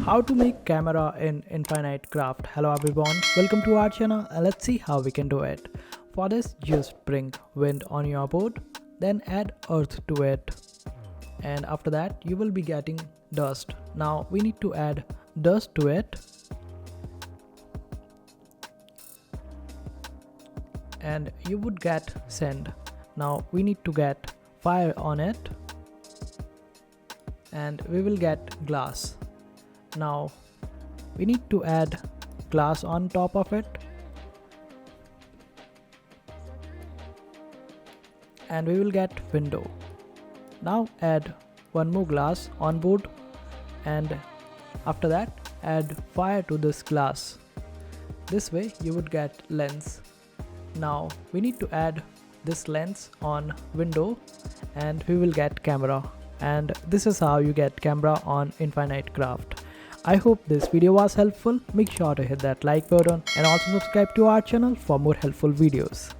How to make camera in Infinite Craft. Hello everyone, welcome to our channel and let's see how we can do it. For this, just bring wind on your board, then add earth to it, and after that you will be getting dust. Now we need to add dust to it, and you would get sand. Now we need to get fire on it, and we will get glass. Now we need to add glass on top of it, and we will get window. Now add one more glass on board, and after that add fire to this glass. This way you would get lens. Now we need to add this lens on window and we will get camera, and this is how you get camera on Infinite Craft. I hope this video was helpful. Make sure to hit that like button and also subscribe to our channel for more helpful videos.